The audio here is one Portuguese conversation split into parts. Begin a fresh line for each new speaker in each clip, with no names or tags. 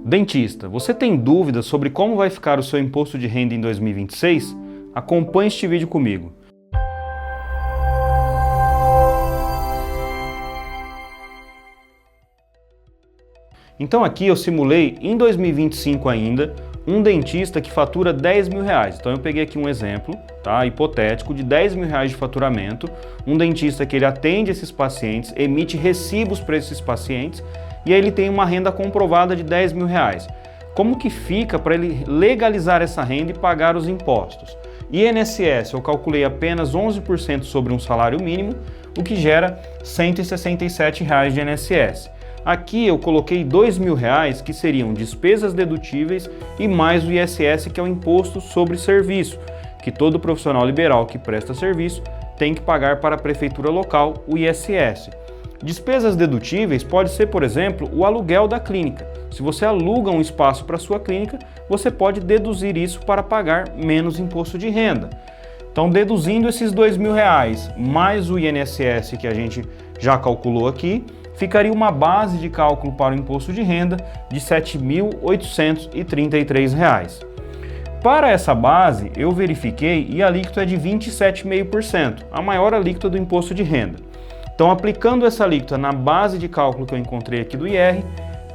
Dentista, você tem dúvidas sobre como vai ficar o seu imposto de renda em 2026? Acompanhe este vídeo comigo. Então aqui eu simulei em 2025 ainda um dentista que fatura 10 mil reais. Então eu peguei aqui um exemplo, tá, hipotético, de 10 mil reais de faturamento, um dentista que ele atende esses pacientes, emite recibos para esses pacientes e aí ele tem uma renda comprovada de 10 mil reais. Como que fica para ele legalizar essa renda e pagar os impostos? INSS eu calculei apenas 11% sobre um salário mínimo, o que gera R$ 167 reais de INSS. Aqui eu coloquei 2 mil reais, que seriam despesas dedutíveis e mais o ISS, que é o Imposto sobre Serviço, que todo profissional liberal que presta serviço tem que pagar para a prefeitura local, o ISS. Despesas dedutíveis pode ser, por exemplo, o aluguel da clínica. Se você aluga um espaço para a sua clínica, você pode deduzir isso para pagar menos imposto de renda. Então, deduzindo esses 2 mil reais mais o INSS que a gente já calculou aqui, ficaria uma base de cálculo para o imposto de renda de R$ 7.833. Para essa base, eu verifiquei e a alíquota é de 27,5%, a maior alíquota do imposto de renda. Então, aplicando essa alíquota na base de cálculo que eu encontrei aqui do IR, R$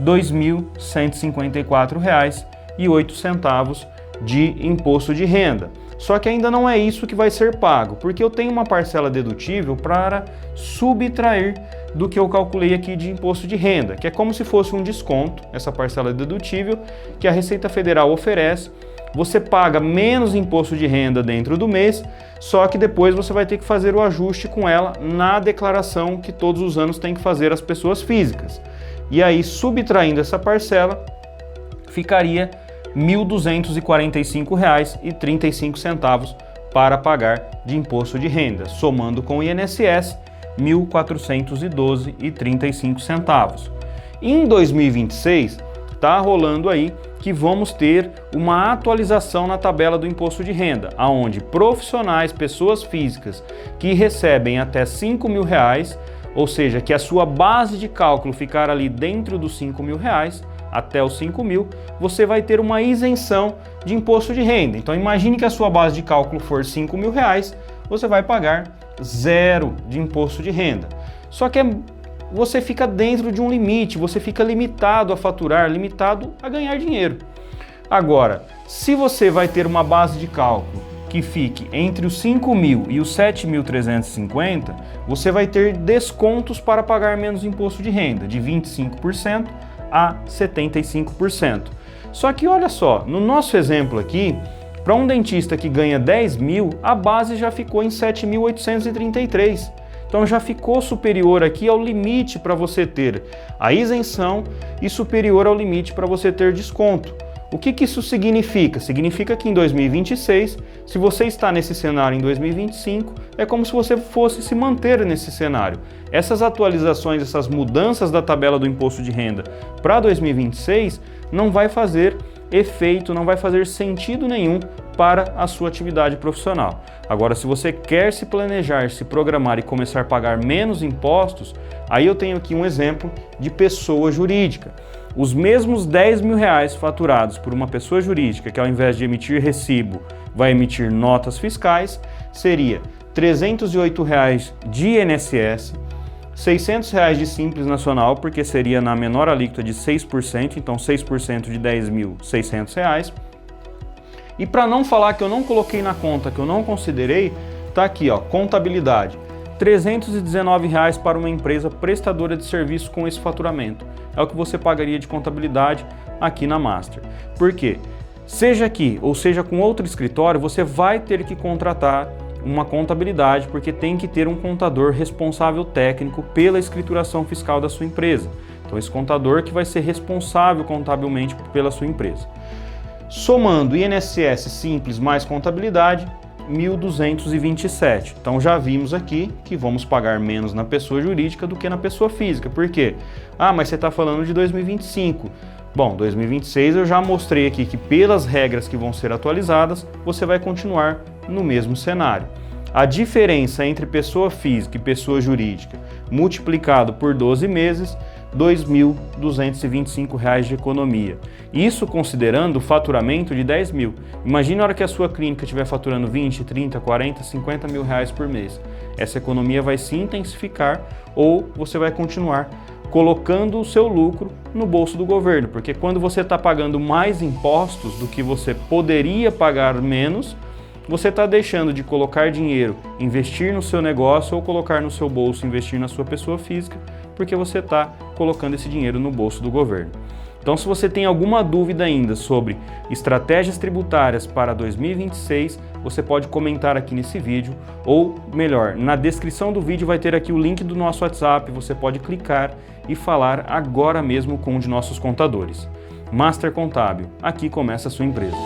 2.154,08 de imposto de renda. Só que ainda não é isso que vai ser pago, porque eu tenho uma parcela dedutível para subtrair do que eu calculei aqui de imposto de renda, que é como se fosse um desconto, essa parcela dedutível que a Receita Federal oferece. Você paga menos imposto de renda dentro do mês, só que depois você vai ter que fazer o ajuste com ela na declaração que todos os anos tem que fazer as pessoas físicas. E aí, subtraindo essa parcela, ficaria R$ 1.245,35 para pagar de imposto de renda, somando com o INSS, R$ 1.412,35. Em 2026, está rolando aí que vamos ter uma atualização na tabela do imposto de renda, onde profissionais, pessoas físicas que recebem até R$ 5 mil reais, ou seja, que a sua base de cálculo ficar ali dentro dos R$ 5 mil reais, até os 5 mil, você vai ter uma isenção de imposto de renda. Então imagine que a sua base de cálculo for R$ 5 mil reais, você vai pagar zero de imposto de renda. Só que você fica dentro de um limite, você fica limitado a faturar, limitado a ganhar dinheiro. Agora, se você vai ter uma base de cálculo que fique entre os 5 mil e os 7.350, você vai ter descontos para pagar menos imposto de renda, de 25% a 75%. Só que olha só, no nosso exemplo aqui, para um dentista que ganha 10 mil, a base já ficou em 7.833. Então já ficou superior aqui ao limite para você ter a isenção e superior ao limite para você ter desconto. O que isso significa? Significa que em 2026, se você está nesse cenário em 2025, é como se você fosse se manter nesse cenário. Essas atualizações, essas mudanças da tabela do imposto de renda para 2026 não vai fazer efeito, não vai fazer sentido nenhum para a sua atividade profissional. Agora, se você quer se planejar, se programar e começar a pagar menos impostos, aí eu tenho aqui um exemplo de pessoa jurídica. Os mesmos 10 mil reais faturados por uma pessoa jurídica, que ao invés de emitir recibo, vai emitir notas fiscais, seria R$ 308 reais de INSS, R$ 600 reais de Simples Nacional, porque seria na menor alíquota de 6%, então 6% de R$ 10.600. E para não falar que eu não coloquei na conta, que eu não considerei, tá aqui, ó, contabilidade. R$ 319 reais para uma empresa prestadora de serviço com esse faturamento. É o que você pagaria de contabilidade aqui na Master. Por quê? Seja aqui ou seja com outro escritório, você vai ter que contratar uma contabilidade, porque tem que ter um contador responsável técnico pela escrituração fiscal da sua empresa. Então esse contador que vai ser responsável contabilmente pela sua empresa. Somando INSS Simples mais contabilidade, R$ 1.227. Então já vimos aqui que vamos pagar menos na pessoa jurídica do que na pessoa física. Por quê? Ah, mas você está falando de 2025. Bom, 2026 eu já mostrei aqui que pelas regras que vão ser atualizadas, você vai continuar no mesmo cenário. A diferença entre pessoa física e pessoa jurídica multiplicado por 12 meses R$ 2.225 de economia. Isso considerando o faturamento de 10 mil. Imagine a hora que a sua clínica estiver faturando 20, 30, 40, 50 mil reais por mês. Essa economia vai se intensificar ou você vai continuar colocando o seu lucro no bolso do governo, porque quando você está pagando mais impostos do que você poderia pagar menos, você está deixando de colocar dinheiro, investir no seu negócio ou colocar no seu bolso, investir na sua pessoa física, porque você está colocando esse dinheiro no bolso do governo. Então, se você tem alguma dúvida ainda sobre estratégias tributárias para 2026, você pode comentar aqui nesse vídeo, ou melhor, na descrição do vídeo vai ter aqui o link do nosso WhatsApp, você pode clicar e falar agora mesmo com um de nossos contadores. Master Contábil, aqui começa a sua empresa.